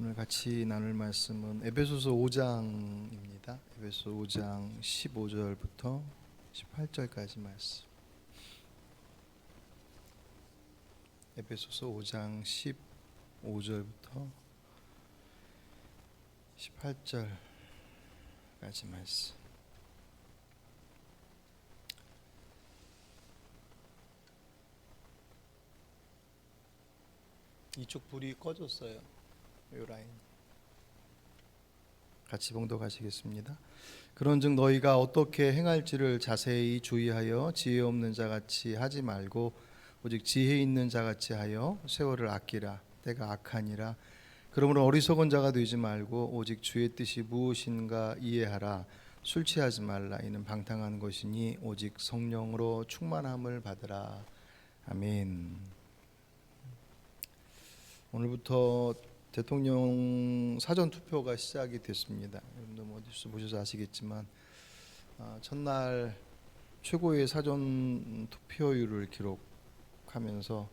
오늘 같이 나눌 말씀은 에베소서 5장입니다. 에베소서 5장 15절부터 18절까지 말씀. 에베소서 5장 15절부터 18절까지 말씀. 이쪽 불이 꺼졌어요. 요 라인. 같이 봉독하시겠습니다. 그런즉 너희가 어떻게 행할지를 자세히 주의하여 지혜 없는 자같이 하지 말고 오직 지혜 있는 자같이 하여 세월을 아끼라. 때가 악하니라. 그러므로 어리석은 자가 되지 말고 오직 주의 뜻이 무엇인가 이해하라. 술 취하지 말라. 이는 방탕한 것이니 오직 성령으로 충만함을 받으라. 아멘. 오늘부터 대통령 사전투표가 시작이 됐습니다. 여러분도 뭐 뉴스 보셔서 아시겠지만 첫날 최고의 사전투표율을 기록하면서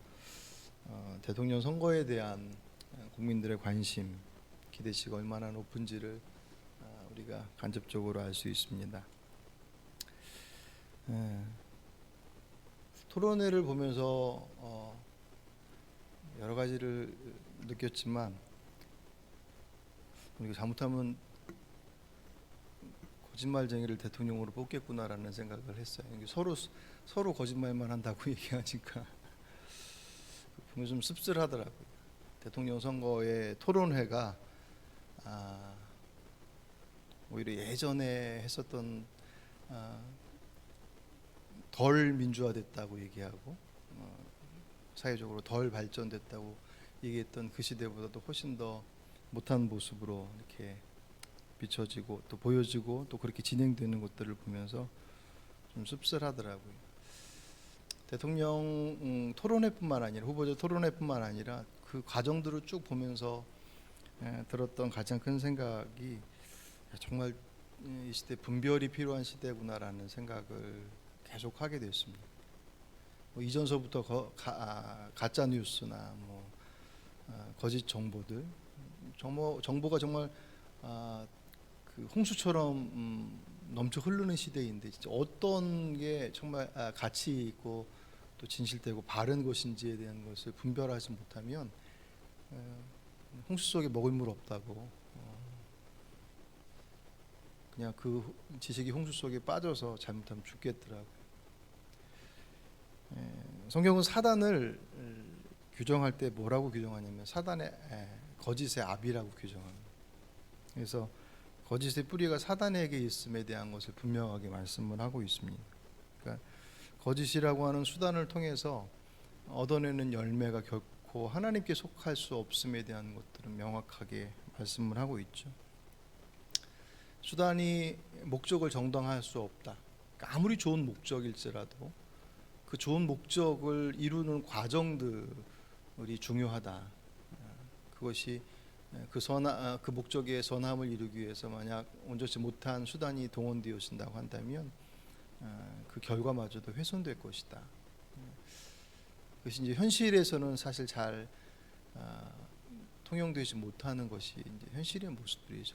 대통령 선거에 대한 국민들의 관심, 기대치가 얼마나 높은지를 우리가 간접적으로 알 수 있습니다. 토론회를 보면서 여러 가지를 느꼈지만 우리가 잘못하면 거짓말쟁이를 대통령으로 뽑겠구나라는 생각을 했어요. 서로 거짓말만 한다고 얘기하니까 보면 좀 씁쓸하더라고요. 대통령 선거의 토론회가 오히려 예전에 했었던 덜 민주화됐다고 얘기하고 사회적으로 덜 발전됐다고 얘기했던 그 시대보다도 훨씬 더 못한 모습으로 이렇게 비춰지고 또 보여지고 또 그렇게 진행되는 것들을 보면서 좀 씁쓸하더라고요. 대통령 토론회뿐만 아니라 후보자 토론회뿐만 아니라 그 과정들을 쭉 보면서 들었던 가장 큰 생각이 정말 이 시대 분별이 필요한 시대구나라는 생각을 계속 하게 됐습니다. 이전서부터 가짜 뉴스나 거짓 정보들, 정보가 정말 그 홍수처럼 넘쳐 흐르는 시대인데 진짜 어떤 게 정말 가치 있고 또 진실되고 바른 것인지에 대한 것을 분별하지 못하면 홍수 속에 먹을 물 없다고 그냥 그 지식이 홍수 속에 빠져서 잘못하면 죽겠더라고요. 성경은 사단을 규정할 때 뭐라고 규정하냐면 사단의 거짓의 압이라고 규정합니다. 그래서 거짓의 뿌리가 사단에게 있음에 대한 것을 분명하게 말씀을 하고 있습니다. 그러니까 거짓이라고 하는 수단을 통해서 얻어내는 열매가 결코 하나님께 속할 수 없음에 대한 것들은 명확하게 말씀을 하고 있죠. 수단이 목적을 정당화할 수 없다. 그러니까 아무리 좋은 목적일지라도 그 좋은 목적을 이루는 과정들이 중요하다. 그것이 그 목적의 선함을 이루기 위해서 만약 온전치 못한 수단이 동원되어진다고 한다면 그 결과마저도 훼손될 것이다. 그것이 이제 현실에서는 사실 잘 통용되지 못하는 것이 이제 현실의 모습들이죠.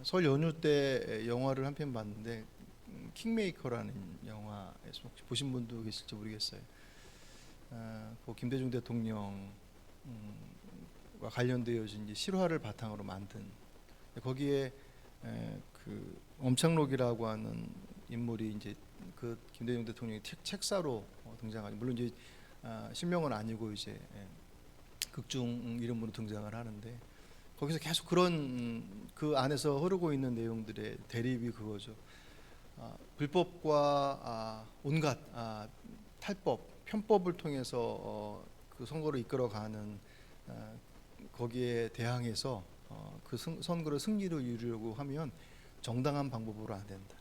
설 연휴 때 영화를 한 편 봤는데 킹메이커라는 영화에서 혹시 보신 분도 계실지 모르겠어요. 그 김대중 대통령과 관련되어진 이제 실화를 바탕으로 만든 거기에 그 엄창록이라고 하는 인물이 이제 그 김대중 대통령의 책사로 등장하죠. 물론 이제 실명은 아니고 이제 극중 이름으로 등장을 하는데 거기서 계속 그런 그 안에서 흐르고 있는 내용들의 대립이 그거죠. 불법과 온갖 탈법, 편법을 통해서 그 선거를 이끌어가는 거기에 대항해서 그 선거를 승리로 이루려고 하면 정당한 방법으로 안 된다.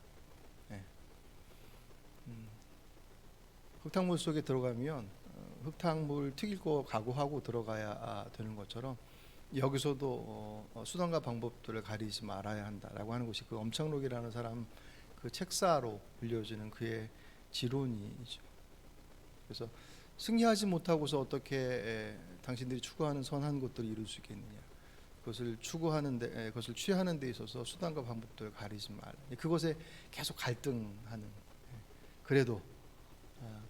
흙탕물 속에 들어가면 흙탕물 튀길 거 각오하고 들어가야 되는 것처럼 여기서도 수단과 방법들을 가리지 말아야 한다라고 하는 것이 그 엄창록이라는 사람 그 책사로 불려지는 그의 지론이죠. 그래서 승리하지 못하고서 어떻게 당신들이 추구하는 선한 것들을 이룰 수 있겠느냐. 그것을 추구하는데, 그것을 취하는 데 있어서 수단과 방법들을 가리지 말라. 그것에 계속 갈등하는. 그래도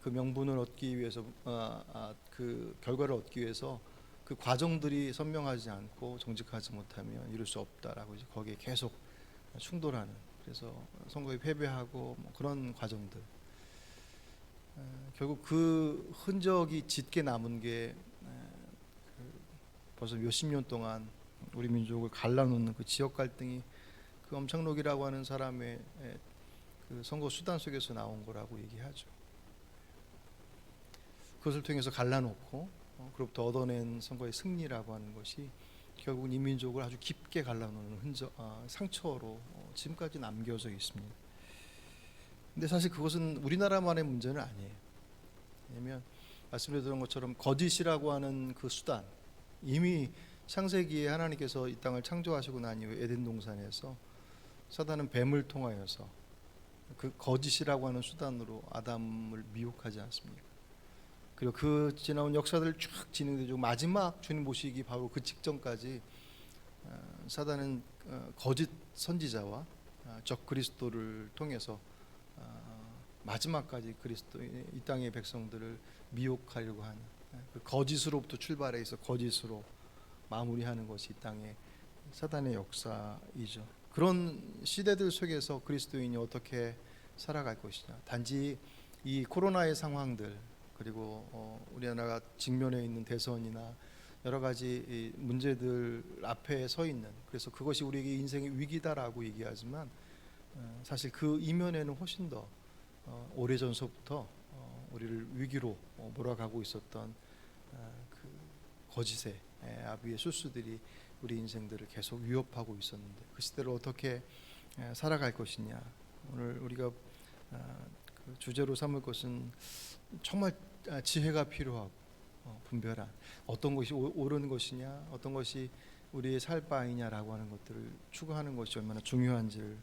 그 명분을 얻기 위해서, 그 결과를 얻기 위해서 그 과정들이 선명하지 않고 정직하지 못하면 이룰 수 없다라고 이제 거기에 계속 충돌하는. 그래서 선거에 패배하고 뭐 그런 과정들. 결국 그 흔적이 짙게 남은 게 벌써 몇십 년 동안 우리 민족을 갈라놓는 그 지역 갈등이 그 엄창록이라고 하는 사람의 그 선거 수단 속에서 나온 거라고 얘기하죠. 그것을 통해서 갈라놓고 그로부터 얻어낸 선거의 승리라고 하는 것이 결국은 이 민족을 아주 깊게 갈라놓는 흔적, 상처로 지금까지 남겨져 있습니다. 근데 사실 그것은 우리나라만의 문제는 아니에요. 왜냐하면 말씀드렸던 것처럼 거짓이라고 하는 그 수단, 이미 창세기에 하나님께서 이 땅을 창조하시고 난 이후 에덴 동산에서 사단은 뱀을 통하여서 그 거짓이라고 하는 수단으로 아담을 미혹하지 않습니까? 그리고 그 지나온 역사들 쭉 진행되죠. 마지막 주님 모시기 바로 그 직전까지 사단은 거짓 선지자와 적 그리스도를 통해서 마지막까지 그리스도 이 땅의 백성들을 미혹하려고 하는 그 거짓으로부터 출발해서 거짓으로 마무리하는 것이 이 땅의 사단의 역사이죠. 그런 시대들 속에서 그리스도인이 어떻게 살아갈 것이냐. 단지 이 코로나의 상황들, 그리고 우리나라가 직면해 있는 대선이나 여러 가지 문제들 앞에 서 있는, 그래서 그것이 우리에게 인생의 위기다라고 얘기하지만 사실 그 이면에는 훨씬 더 오래전서부터 우리를 위기로 몰아가고 있었던 그 거짓의 아비의 술수들이 우리 인생들을 계속 위협하고 있었는데, 그 시대를 어떻게 살아갈 것이냐. 오늘 우리가 그 주제로 삼을 것은 정말 지혜가 필요하고 분별한, 어떤 것이 옳은 것이냐, 어떤 것이 우리의 살 바이냐라고 하는 것들을 추구하는 것이 얼마나 중요한지를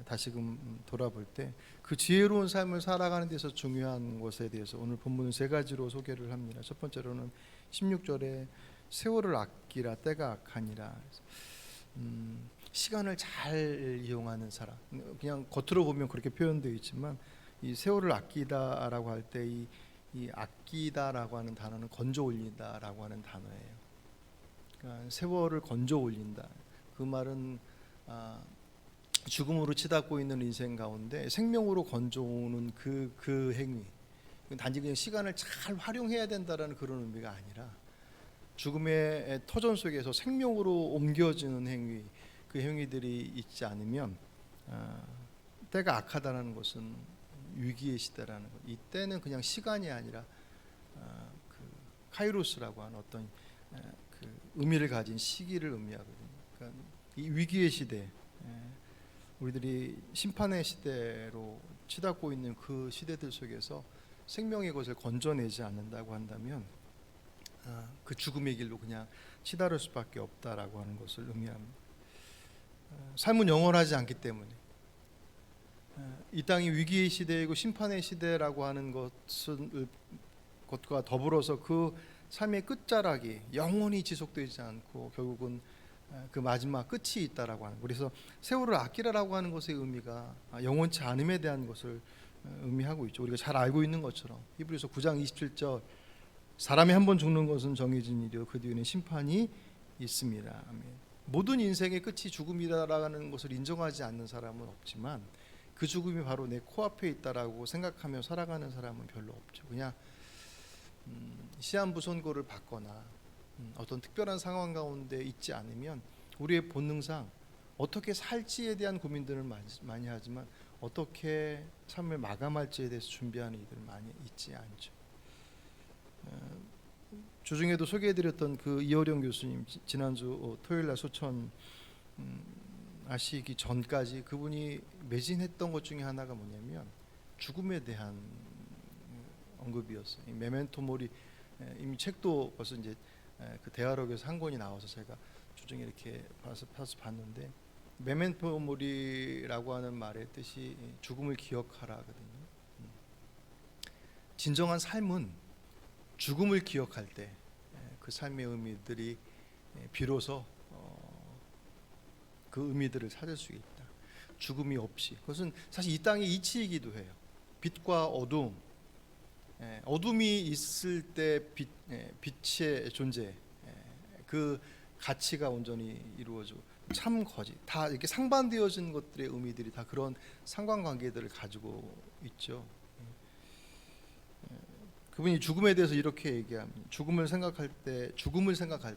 다시금 돌아볼 때 그 지혜로운 삶을 살아가는 데서 중요한 것에 대해서 오늘 본문은 세 가지로 소개를 합니다. 첫 번째로는 16절에 세월을 아끼라 때가 악하니라. 시간을 잘 이용하는 사람, 그냥 겉으로 보면 그렇게 표현되어 있지만 이 세월을 아끼다라고 할 때 이 아끼다라고 하는 단어는 건져 올린다라고 하는 단어예요. 그러니까 세월을 건져 올린다. 그 말은 죽음으로 치닫고 있는 인생 가운데 생명으로 건져오는 그 행위, 단지 그냥 시간을 잘 활용해야 된다라는 그런 의미가 아니라 죽음의 터전 속에서 생명으로 옮겨지는 행위, 그 행위들이 있지 않으면 때가 악하다는 것은 위기의 시대라는 것. 이때는 그냥 시간이 아니라 그 카이로스라고 하는 어떤 그 의미를 가진 시기를 의미하거든요. 그러니까 이 위기의 시대, 우리들이 심판의 시대로 치닫고 있는 그 시대들 속에서 생명의 것을 건져내지 않는다고 한다면 그 죽음의 길로 그냥 치달을 수밖에 없다라고 하는 것을 의미합니다. 삶은 영원하지 않기 때문에 이 땅이 위기의 시대이고 심판의 시대라고 하는 것과 더불어서 그 삶의 끝자락이 영원히 지속되지 않고 결국은 그 마지막 끝이 있다라고 하는, 그래서 세월을 아끼라라고 하는 것의 의미가 영원치 않음에 대한 것을 의미하고 있죠. 우리가 잘 알고 있는 것처럼 히브리서 9장 27절 사람이 한 번 죽는 것은 정해진 일이요 그 뒤에는 심판이 있습니다. 아멘. 모든 인생의 끝이 죽음이다라는 것을 인정하지 않는 사람은 없지만 그 죽음이 바로 내 코앞에 있다라고 생각하며 살아가는 사람은 별로 없죠. 그냥 시한부 선고를 받거나 어떤 특별한 상황 가운데 있지 않으면 우리의 본능상 어떻게 살지에 대한 고민들을 많이 하지만 어떻게 삶을 마감할지에 대해서 준비하는 이들은 많이 있지 않죠. 주중에도 소개해드렸던 그 이어령 교수님, 지난주 토요일날 소천 아시기 전까지 그분이 매진했던 것 중에 하나가 뭐냐면 죽음에 대한 언급이었어요. 메멘토 모리, 이미 책도 벌써 이제 그 대화록에서 한 권이 나와서 제가 주중에 이렇게 봐서 봤는데, 메멘토 모리라고 하는 말의 뜻이 죽음을 기억하라거든요. 진정한 삶은 죽음을 기억할 때 그 삶의 의미들이 비로소 그 의미들을 찾을 수 있다. 죽음이 없이. 그것은 사실 이 땅의 이치이기도 해요. 빛과 어둠, 어둠이 있을 때 빛의 존재, 그 가치가 온전히 이루어지고 참 거짓, 다 이렇게 상반되어진 것들의 의미들이 다 그런 상관관계들을 가지고 있죠. 그분이 죽음에 대해서 이렇게 얘기합니다. 죽음을 생각할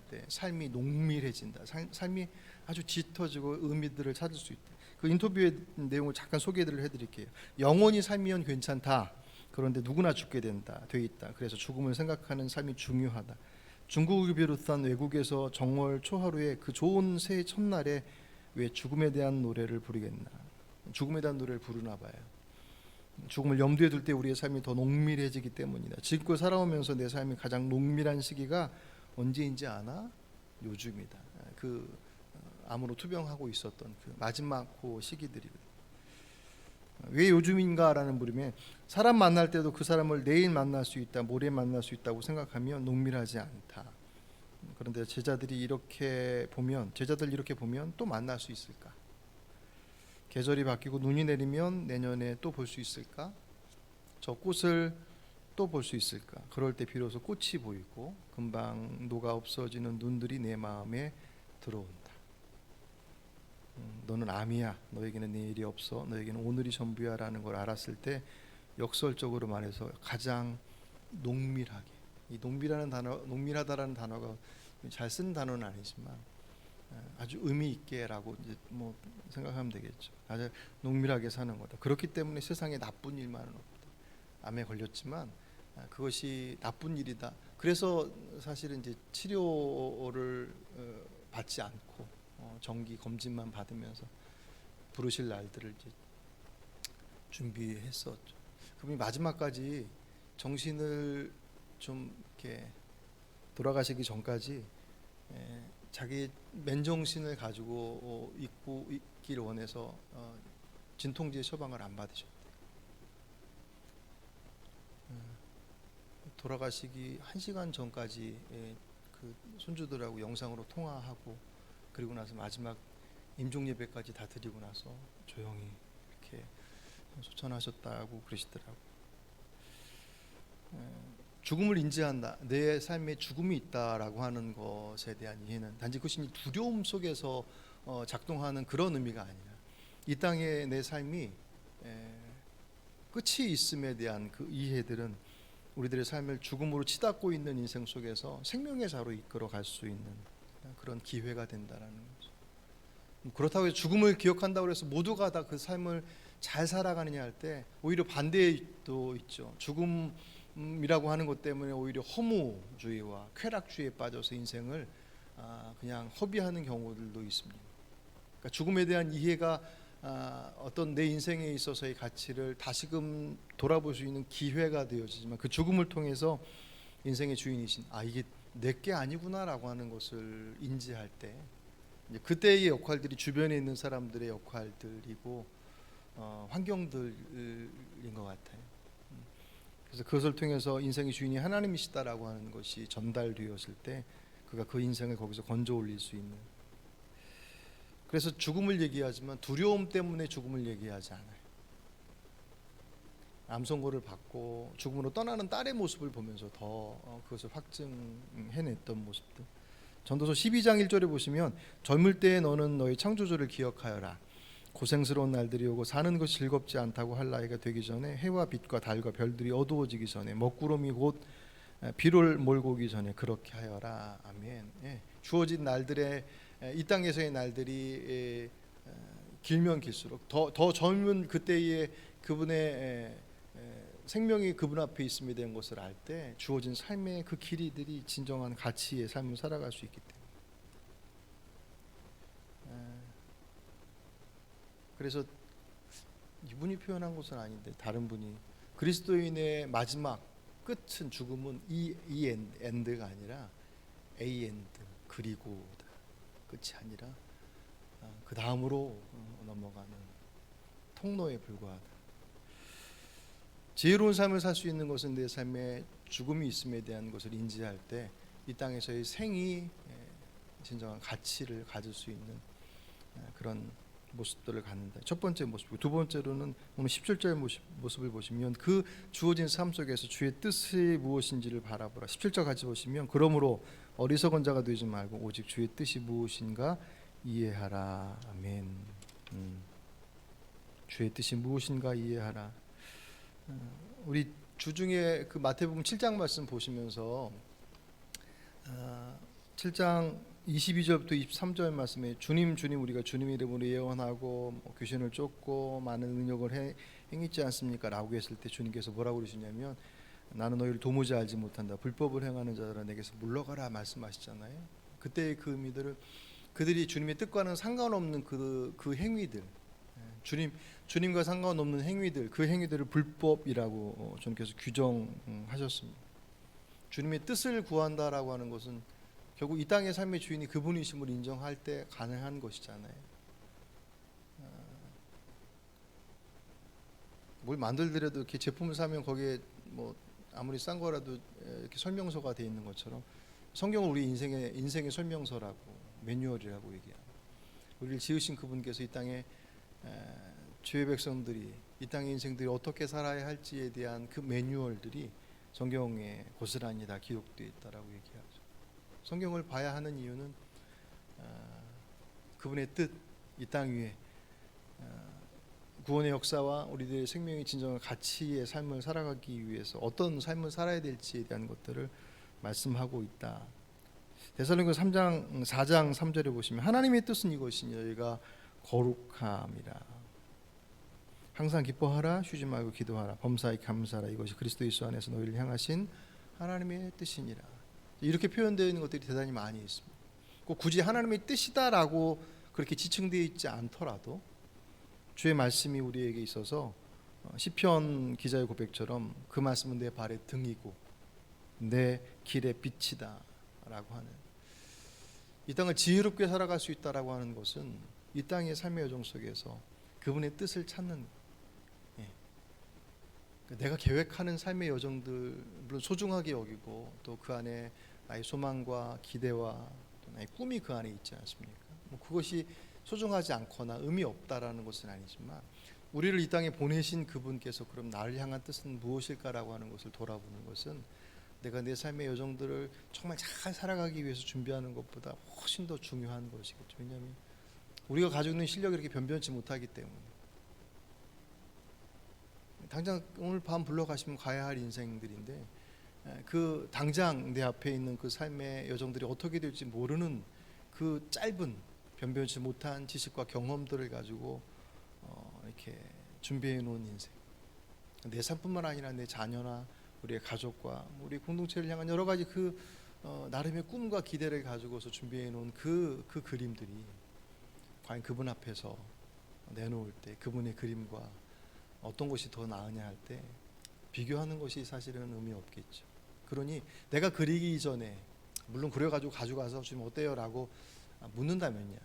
때 삶이 농밀해진다. 삶이 아주 짙어지고 의미들을 찾을 수 있다. 그 인터뷰의 내용을 잠깐 소개를 해드릴게요. 영원히 살면 괜찮다. 그런데 누구나 죽게 된다. 돼 있다. 그래서 죽음을 생각하는 삶이 중요하다. 중국을 비롯한 외국에서 정월 초하루에 그 좋은 새해 첫날에 왜 죽음에 대한 노래를 부르겠나? 죽음에 대한 노래를 부르나 봐요. 죽음을 염두에 둘 때 우리의 삶이 더 농밀해지기 때문이다. 지금껏 살아오면서 내 삶이 가장 농밀한 시기가 언제인지 아나? 요즘이다. 그 암으로 투병하고 있었던 그 마지막 그 시기들이거든요. 왜 요즘인가라는 물음에 사람 만날 때도 그 사람을 내일 만날 수 있다, 모레 만날 수 있다고 생각하면 농밀하지 않다. 그런데 제자들 이렇게 보면 또 만날 수 있을까? 계절이 바뀌고 눈이 내리면 내년에 또 볼 수 있을까? 저 꽃을 또 볼 수 있을까? 그럴 때 비로소 꽃이 보이고 금방 녹아 없어지는 눈들이 내 마음에 들어온다. 너는 암이야. 너에게는 내일이 없어. 너에게는 오늘이 전부야 라는 걸 알았을 때 역설적으로 말해서 가장 농밀하게, 이 농밀하다라는 단어가 잘 쓰는 단어는 아니지만 아주 의미 있게라고 이제 뭐 생각하면 되겠죠. 아주 농밀하게 사는 거다. 그렇기 때문에 세상에 나쁜 일만은 없다. 암에 걸렸지만 그것이 나쁜 일이다. 그래서 사실은 이제 치료를 받지 않고 정기 검진만 받으면서 부르실 날들을 이제 준비했었죠. 그분이 마지막까지 정신을 좀 이렇게 돌아가시기 전까지 자기 맨정신을 가지고 있고 있기를 원해서 진통제 처방을 안 받으셨대요. 돌아가시기 1시간 전까지 그 손주들하고 영상으로 통화하고 그리고 나서 마지막 임종 예배까지 다 드리고 나서 조용히 이렇게 소천하셨다고 그러시더라고요. 죽음을 인지한다. 내 삶에 죽음이 있다라고 하는 것에 대한 이해는 단지 그것이 두려움 속에서 작동하는 그런 의미가 아니라 이 땅에 내 삶이 끝이 있음에 대한 그 이해들은 우리들의 삶을 죽음으로 치닫고 있는 인생 속에서 생명의 자로 이끌어 갈 수 있는 그런 기회가 된다라는 거죠. 그렇다고 해서 죽음을 기억한다고 해서 모두가 다 그 삶을 잘 살아가느냐 할 때 오히려 반대도 있죠. 죽음이라고 하는 것 때문에 오히려 허무주의와 쾌락주의에 빠져서 인생을 그냥 허비하는 경우들도 있습니다. 그러니까 죽음에 대한 이해가 어떤 내 인생에 있어서의 가치를 다시금 돌아볼 수 있는 기회가 되어지지만 그 죽음을 통해서 인생의 주인이신 이게 내게 아니구나라고 하는 것을 인지할 때 그때의 역할들이 주변에 있는 사람들의 역할들이고 환경들인 것 같아요. 그래서 그것을 통해서 인생의 주인이 하나님이시다라고 하는 것이 전달되었을 때 그가 그 인생을 거기서 건져 올릴 수 있는. 그래서 죽음을 얘기하지만 두려움 때문에 죽음을 얘기하지 않아요. 암 선고를 받고 죽음으로 떠나는 딸의 모습을 보면서 더 그것을 확증해냈던 모습들. 전도서 12장 1절에 보시면 젊을 때에 너는 너의 창조주를 기억하여라. 고생스러운 날들이 오고 사는 것이 즐겁지 않다고 할 나이가 되기 전에 해와 빛과 달과 별들이 어두워지기 전에 먹구름이 곧 비를 몰고 오기 전에 그렇게 하여라. 아멘. 주어진 날들의 이 땅에서의 날들이 길면 길수록 더 젊은 그때의 그분의 생명이 그분 앞에 있음에 대한 것을 알 때 주어진 삶의 그 길이들이 진정한 가치의 삶을 살아갈 수 있기 때문에 그래서 이분이 표현한 것은 아닌데 다른 분이 그리스도인의 마지막 끝은 죽음은 이 엔드가 아니라 A 엔드 그리고다. 끝이 아니라 그 다음으로 넘어가는 통로에 불과하다. 지혜로운 삶을 살 수 있는 것은 내 삶에 죽음이 있음에 대한 것을 인지할 때 이 땅에서의 생이 진정한 가치를 가질 수 있는 그런 모습들을 갖는다. 첫 번째 모습이고, 두 번째로는 오늘 17절 모습을 보시면 그 주어진 삶 속에서 주의 뜻이 무엇인지를 바라보라. 17절 같이 보시면 그러므로 어리석은 자가 되지 말고 오직 주의 뜻이 무엇인가 이해하라. 아멘. 주의 뜻이 무엇인가 이해하라. 우리 주중에 그 마태복음 7장 말씀 보시면서 7장 22절부터 23절 말씀에 주님 우리가 주님 이름으로 예언하고 귀신을 쫓고 많은 능력을 행했지 않습니까? 라고 했을 때 주님께서 뭐라고 그러시냐면 나는 너희를 도무지 알지 못한다. 불법을 행하는 자들아 내게서 물러가라 말씀하시잖아요. 그때의 그 의미들을 그들이 주님의 뜻과는 상관없는 그 행위들, 주님과 상관없는 행위들, 그 행위들을 불법이라고 주님께서 규정하셨습니다. 주님의 뜻을 구한다라고 하는 것은 결국 이 땅의 삶의 주인이 그분이심을 인정할 때 가능한 것이잖아요. 뭘 만들더라도 이렇게 제품을 사면 거기에 뭐 아무리 싼 거라도 이렇게 설명서가 돼 있는 것처럼 성경은 우리 인생의 설명서라고, 매뉴얼이라고 얘기합니다. 우리를 지으신 그분께서 이 땅에 주의 백성들이 이 땅의 인생들이 어떻게 살아야 할지에 대한 그 매뉴얼들이 성경에 고스란히 다 기록되어 있다라고 얘기하죠. 성경을 봐야 하는 이유는 그분의 뜻, 이 땅 위에 구원의 역사와 우리들의 생명의 진정한 가치의 삶을 살아가기 위해서 어떤 삶을 살아야 될지에 대한 것들을 말씀하고 있다. 데살로니가 4장 3절에 보시면 하나님의 뜻은 이것이니 너희가 거룩함이라. 항상 기뻐하라, 쉬지 말고 기도하라, 범사에 감사하라. 이것이 그리스도 예수 안에서 너희를 향하신 하나님의 뜻이니라. 이렇게 표현되어 있는 것들이 대단히 많이 있습니다. 꼭 굳이 하나님의 뜻이다라고 그렇게 지칭되어 있지 않더라도 주의 말씀이 우리에게 있어서 시편 기자의 고백처럼 그 말씀은 내 발의 등이고 내 길의 빛이다 라고 하는, 이 땅을 지혜롭게 살아갈 수 있다라고 하는 것은 이 땅의 삶의 여정 속에서 그분의 뜻을 찾는, 내가 계획하는 삶의 여정들 물론 소중하게 여기고 또 그 안에 나의 소망과 기대와 또 나의 꿈이 그 안에 있지 않습니까? 그것이 소중하지 않거나 의미 없다라는 것은 아니지만 우리를 이 땅에 보내신 그분께서 그럼 나를 향한 뜻은 무엇일까라고 하는 것을 돌아보는 것은 내가 내 삶의 여정들을 정말 잘 살아가기 위해서 준비하는 것보다 훨씬 더 중요한 것이겠죠. 왜냐하면 우리가 가지고 있는 실력이 이렇게 변변치 못하기 때문에 당장 오늘 밤 불러가시면 가야 할 인생들인데 그 당장 내 앞에 있는 그 삶의 여정들이 어떻게 될지 모르는 그 짧은 변변치 못한 지식과 경험들을 가지고 이렇게 준비해 놓은 인생, 내 삶뿐만 아니라 내 자녀나 우리의 가족과 우리 공동체를 향한 여러 가지 그 나름의 꿈과 기대를 가지고서 준비해 놓은 그 그림들이 과연 그분 앞에서 내놓을 때 그분의 그림과 어떤 것이 더 나으냐 할 때 비교하는 것이 사실은 의미 없겠죠. 그러니 내가 그리기 이전에 물론 그려가지고 가져가서 주님 어때요? 라고 묻는다면요,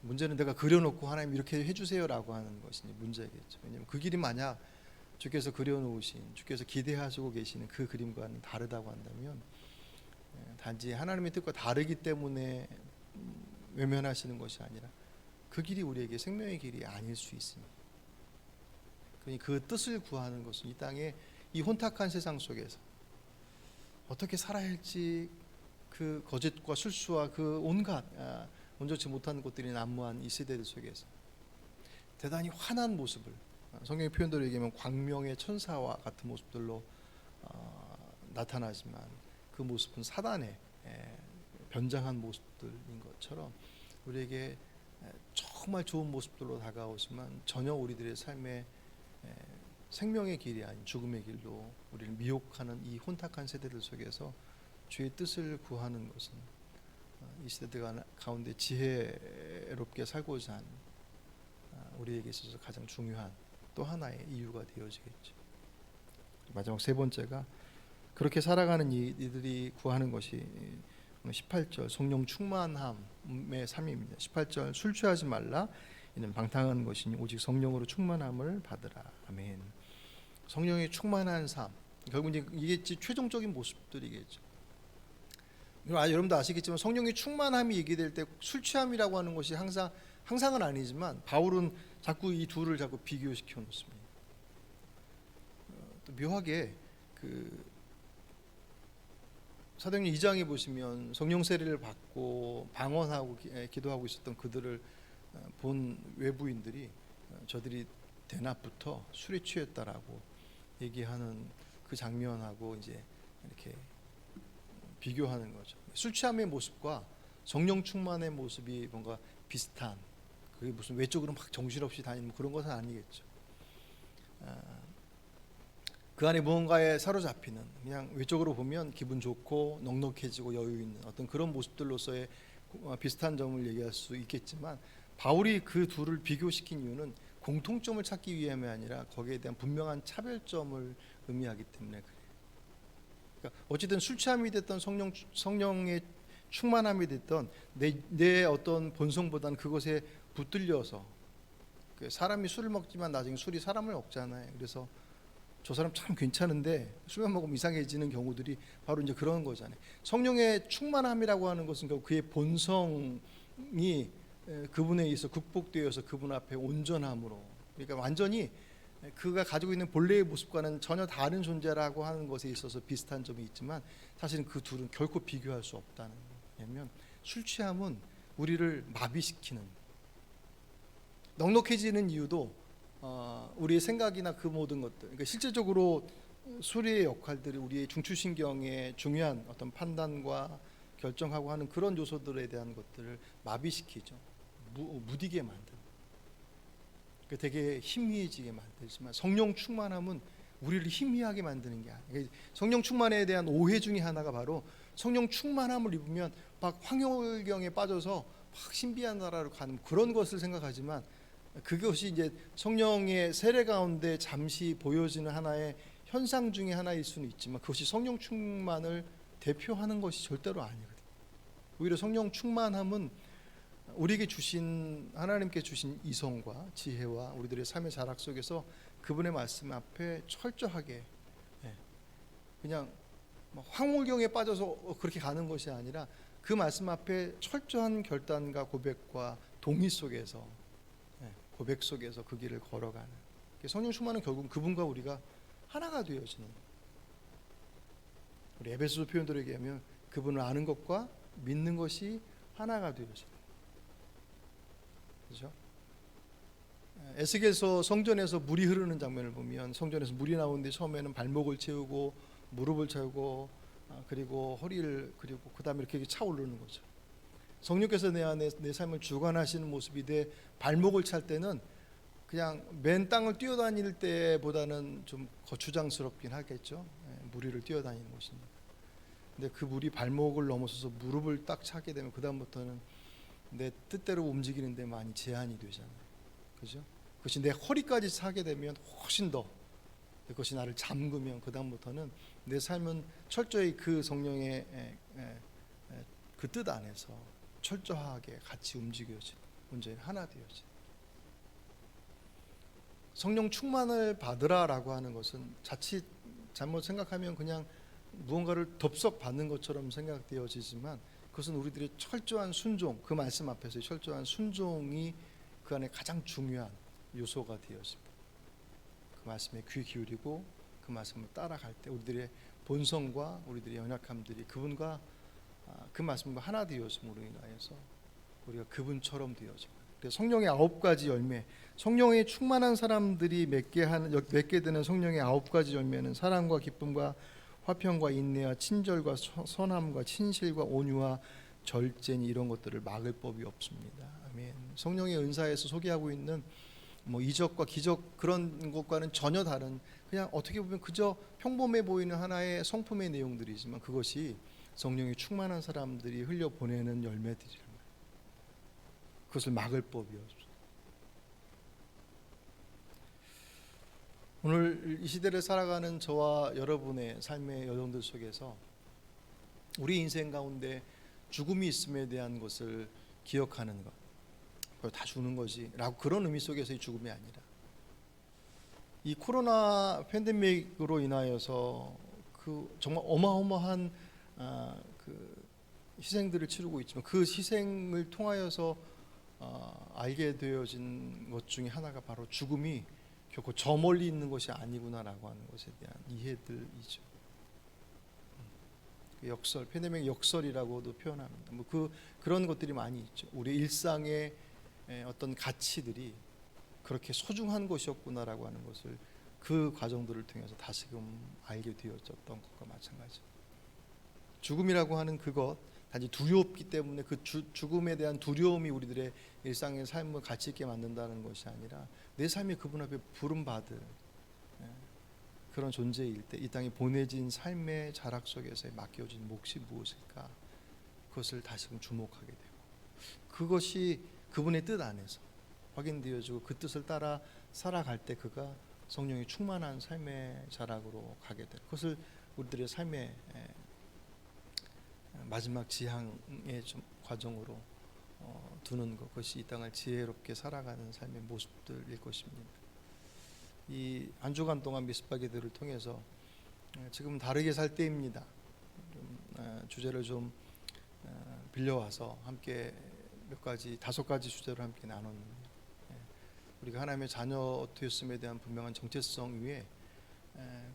문제는 내가 그려놓고 하나님 이렇게 해주세요 라고 하는 것이 문제겠죠. 왜냐하면 그 길이 만약 주께서 그려놓으신, 주께서 기대하시고 계시는 그 그림과는 다르다고 한다면 단지 하나님의 뜻과 다르기 때문에 외면하시는 것이 아니라 그 길이 우리에게 생명의 길이 아닐 수 있습니다. 그러니 그 뜻을 구하는 것은 이 땅의 이 혼탁한 세상 속에서 어떻게 살아야 할지 그 거짓과 술수와 그 온갖 온전치 못한 것들이 난무한 이 세대들 속에서 대단히 환한 모습을, 성경의 표현대로 얘기하면 광명의 천사와 같은 모습들로 나타나지만 그 모습은 사단의 변장한 모습들인 것처럼 우리에게 정말 좋은 모습들로 다가오지만 전혀 우리들의 삶의 생명의 길이 아닌 죽음의 길로 우리를 미혹하는 이 혼탁한 세대들 속에서 주의 뜻을 구하는 것은 이 세대 가운데 지혜롭게 살고자 하는 우리에게 있어서 가장 중요한 또 하나의 이유가 되어지겠죠. 마지막 세 번째가 그렇게 살아가는 이들이 구하는 것이 18절 성령 충만함의 삶입니다. 18절 술 취하지 말라 이는 방탕한 것이니 오직 성령으로 충만함을 받으라. 아멘. 성령의 충만한 삶, 결국 이게 최종적인 모습들이겠죠. 여러분도 아시겠지만 성령의 충만함이 얘기될 때 술 취함이라고 하는 것이 항상 항상은 아니지만 바울은 자꾸 이 둘을 자꾸 비교시켜 놓습니다. 또 묘하게 그 사도행전 2장에 보시면 성령 세례를 받고 방언하고 기도하고 있었던 그들을 본 외부인들이 저들이 대낮부터 술에 취했다라고 얘기하는 그 장면하고 이제 이렇게 비교하는 거죠. 술 취함의 모습과 성령 충만의 모습이 뭔가 비슷한, 그게 무슨 외적으로 막 정신없이 다니는 그런 것은 아니겠죠. 그 안에 무언가에 사로잡히는, 그냥 외적으로 보면 기분 좋고 넉넉해지고 여유 있는 어떤 그런 모습들로서의 비슷한 점을 얘기할 수 있겠지만, 바울이 그 둘을 비교시킨 이유는 공통점을 찾기 위함이 아니라 거기에 대한 분명한 차별점을 의미하기 때문에 그래요. 그러니까 어쨌든 술 취함이 됐던 성령의 충만함이 됐던 내 어떤 본성보다는 그것에 붙들려서, 사람이 술을 먹지만 나중에 술이 사람을 먹잖아요. 그래서 저 사람 참 괜찮은데 술만 먹으면 이상해지는 경우들이 바로 이제 그런 거잖아요. 성령의 충만함이라고 하는 것은 그의 본성이 그분에 의해서 극복되어서 그분 앞에 온전함으로, 그러니까 완전히 그가 가지고 있는 본래의 모습과는 전혀 다른 존재라고 하는 것에 있어서 비슷한 점이 있지만, 사실은 그 둘은 결코 비교할 수 없다는 거예요. 왜냐하면 술 취함은 우리를 마비시키는, 넉넉해지는 이유도 우리의 생각이나 그 모든 것들, 그러니까 실제적으로 술의 역할들이 우리의 중추신경의 중요한 어떤 판단과 결정하고 하는 그런 요소들에 대한 것들을 마비시키죠. 무디게 만든, 되게 희미해지게 만들지만, 성령 충만함은 우리를 희미하게 만드는 게 아니에요. 성령 충만에 대한 오해 중에 하나가 바로 성령 충만함을 입으면 막 황홀경에 빠져서 막 신비한 나라로 가는 그런 것을 생각하지만, 그것이 이제 성령의 세례 가운데 잠시 보여지는 하나의 현상 중에 하나일 수는 있지만, 그것이 성령 충만을 대표하는 것이 절대로 아니거든요. 오히려 성령 충만함은 우리에게 주신, 하나님께 주신 이성과 지혜와 우리들의 삶의 자락 속에서 그분의 말씀 앞에 철저하게, 그냥 황홀경에 빠져서 그렇게 가는 것이 아니라 그 말씀 앞에 철저한 결단과 고백과 동의 속에서, 고백 속에서 그 길을 걸어가는, 성령 충만은 결국 그분과 우리가 하나가 되어지는, 우리 에베소서 표현대로 얘기하면 그분을 아는 것과 믿는 것이 하나가 되어지는, 그렇죠? 에스겔서 성전에서 물이 흐르는 장면을 보면, 성전에서 물이 나오는데 처음에는 발목을 채우고 무릎을 채우고 그리고 허리를, 그리고 그 다음에 이렇게 차오르는 거죠. 성령께서 내 안에 내 삶을 주관하시는 모습이 돼 발목을 찰 때는 그냥 맨 땅을 뛰어다닐 때보다는 좀 거추장스럽긴 하겠죠. 무리를 뛰어다니는 것이니까. 근데 그 물이 발목을 넘어서서 무릎을 딱 차게 되면 그 다음부터는 내 뜻대로 움직이는 데 많이 제한이 되잖아요. 그죠? 그것이 내 허리까지 차게 되면 훨씬 더, 그것이 나를 잠그면 그 다음부터는 내 삶은 철저히 그 성령의 그 뜻 안에서 철저하게 같이 움직여진, 온전히 하나 되어진. 성령 충만을 받으라라고 하는 것은 자칫 잘못 생각하면 그냥 무언가를 덥석 받는 것처럼 생각되어지지만, 그것은 우리들의 철저한 순종, 그 말씀 앞에서의 철저한 순종이 그 안에 가장 중요한 요소가 되어집니다. 그 말씀에 귀 기울이고 그 말씀을 따라갈 때 우리들의 본성과 우리들의 연약함들이 그분과 그 말씀과 하나 되었음으로 인하여서 우리가 그분처럼 되어집니다. 그래서 성령의 9가지 열매, 성령에 충만한 사람들이 맺게 되는 성령의 9가지 열매는 사랑과 기쁨과 화평과 인내와 친절과 선함과 친실과 온유와 절제니 이런 것들을 막을 법이 없습니다. 아멘. 성령의 은사에서 소개하고 있는 이적과 기적 그런 것과는 전혀 다른, 그냥 어떻게 보면 그저 평범해 보이는 하나의 성품의 내용들이지만, 그것이 성령이 충만한 사람들이 흘려보내는 열매들이란 말이에요. 그것을 막을 법이 없습니다. 오늘 이 시대를 살아가는 저와 여러분의 삶의 여정들 속에서 우리 인생 가운데 죽음이 있음에 대한 것을 기억하는 것, 다 죽는 거지 라고, 그런 의미 속에서의 죽음이 아니라, 이 코로나 팬데믹으로 인하여서 그 정말 어마어마한 그 희생들을 치르고 있지만, 그 희생을 통하여서 알게 되어진 것 중에 하나가 바로 죽음이 결코 저 멀리 있는 것이 아니구나라고 하는 것에 대한 이해들이죠. 그 역설, 페네명의 역설이라고도 표현합니다. 뭐 그런 것들이 많이 있죠. 우리 일상의 어떤 가치들이 그렇게 소중한 것이었구나라고 하는 것을 그 과정들을 통해서 다시금 알게 되어졌던 것과 마찬가지. 죽음이라고 하는 그것, 단지 두렵기 때문에 그 죽음에 대한 두려움이 우리들의 일상의 삶을 가치 있게 만든다는 것이 아니라 내 삶이 그분 앞에 부름받을 그런 존재일 때 이 땅에 보내진 삶의 자락 속에서 맡겨진 몫이 무엇일까, 그것을 다시금 주목하게 되고 그것이 그분의 뜻 안에서 확인되어지고 그 뜻을 따라 살아갈 때 그가 성령이 충만한 삶의 자락으로 가게 될, 그것을 우리들의 삶의 마지막 지향의 과정으로 두는 것, 그것이 이 땅을 지혜롭게 살아가는 삶의 모습들일 것입니다. 이 한 주간 동안 미스바 기도를 통해서 지금 다르게 살 때입니다. 주제를 좀 빌려와서 함께 다섯 가지 주제를 함께 나눴는데, 우리가 하나님의 자녀 되었음에 대한 분명한 정체성 위에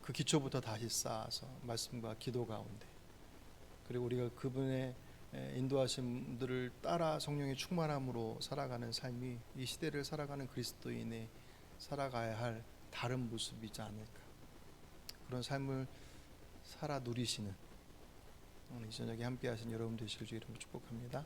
그 기초부터 다시 쌓아서 말씀과 기도 가운데, 그리고 우리가 그분의 인도하심들을 따라 성령의 충만함으로 살아가는 삶이 이 시대를 살아가는 그리스도인의 살아가야 할 다른 모습이지 않을까, 그런 삶을 살아 누리시는 오늘 이 저녁에 함께 하신 여러분 되시길 주의 이름으로 축복합니다.